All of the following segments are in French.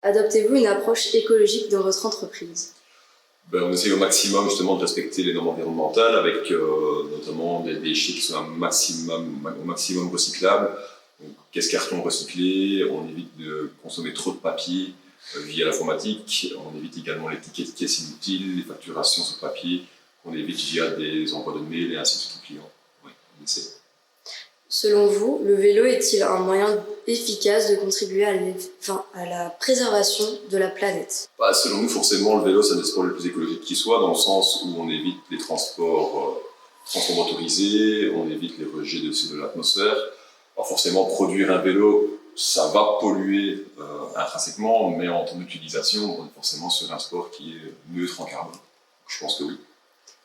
Adoptez-vous une approche écologique dans votre entreprise? On essaie au maximum justement de respecter les normes environnementales avec notamment des déchets qui sont au maximum recyclables. Donc, caisse carton recyclé, on évite de consommer trop de papier via l'informatique, on évite également les tickets de caisse inutiles, les facturations sur papier, on évite via des envois de mail et ainsi de suite aux clients. Oui, on essaie. Selon vous, le vélo est-il un moyen efficace de contribuer à la préservation de la planète? Selon nous, forcément, le vélo, c'est un des sports les plus écologiques qui soit, dans le sens où on évite les transports motorisés, on évite les rejets de l'atmosphère. Alors forcément, produire un vélo, ça va polluer intrinsèquement, mais en termes d'utilisation, on est forcément sur un sport qui est neutre en carbone. Je pense que oui.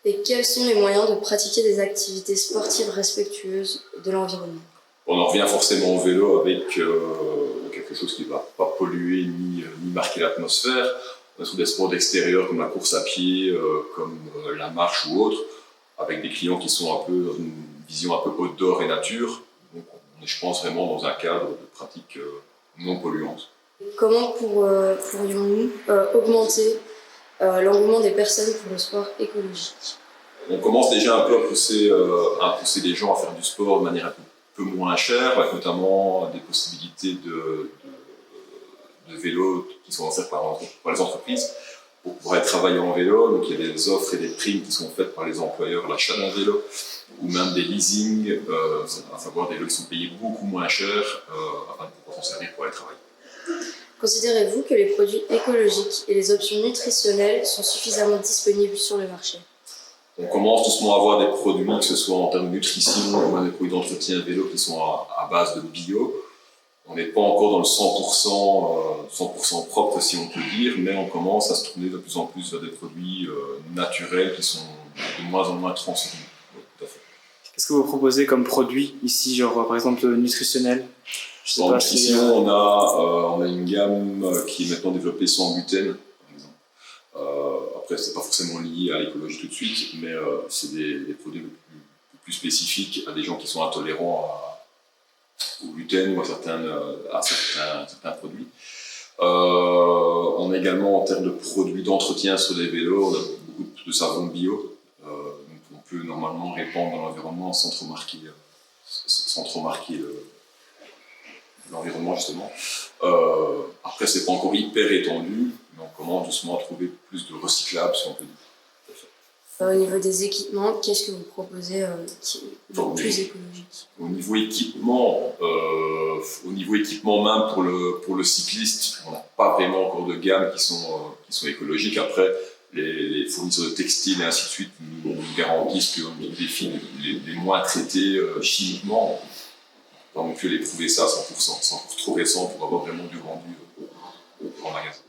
Et quels sont les moyens de pratiquer des activités sportives respectueuses de l'environnement? On en revient forcément au vélo avec quelque chose qui ne va pas polluer ni marquer l'atmosphère. On est sur des sports d'extérieur comme la course à pied, comme la marche ou autre, avec des clients qui sont un peu dans une vision un peu outdoor et nature. Donc on est, je pense, vraiment dans un cadre de pratiques non polluantes. Comment pourrions-nous augmenter l'engouement des personnes pour le sport écologique? On commence déjà un peu à pousser les gens à faire du sport de manière un peu moins chère, avec notamment des possibilités de vélos qui sont offertes par les entreprises pour pouvoir travailler en vélo. Donc il y a des offres et des primes qui sont faites par les employeurs à l'achat d'un vélo, ou même des leasings, à savoir des vélos qui sont payés beaucoup moins cher afin de pouvoir s'en servir pour aller travailler. Considérez-vous que les produits écologiques et les options nutritionnelles sont suffisamment disponibles sur le marché? On commence doucement à avoir des produits, que ce soit en termes de nutrition ou des produits d'entretien vélo qui sont à base de bio. On n'est pas encore dans le 100% propre, si on peut dire, mais on commence à se tourner de plus en plus vers des produits naturels qui sont de moins en moins transformés. Oui, tout à fait. Qu'est-ce que vous proposez comme produit ici, genre par exemple nutritionnel? En nutrition, on a une gamme qui est maintenant développée sans gluten, par exemple. Après, c'est pas forcément lié à l'écologie tout de suite, mais c'est des produits plus spécifiques à des gens qui sont intolérants au gluten ou à certains produits. On a également, en termes de produits d'entretien sur les vélos, on a beaucoup de savons bio. Donc on peut normalement répandre dans l'environnement sans trop marquer l'environnement, justement. Après, c'est pas encore hyper étendu, mais on commence doucement à trouver plus de recyclables, si on peut dire. Au niveau des équipements, qu'est-ce que vous proposez qui est plus écologique? Au niveau équipement même pour le cycliste, on n'a pas vraiment encore de gamme qui sont écologiques. Après, les fournisseurs de textiles et ainsi de suite nous garantissent que les fils les moins traités chimiquement, on ne peut les prouver ça à 100%. C'est encore trop récent pour avoir vraiment du rendu en magasin.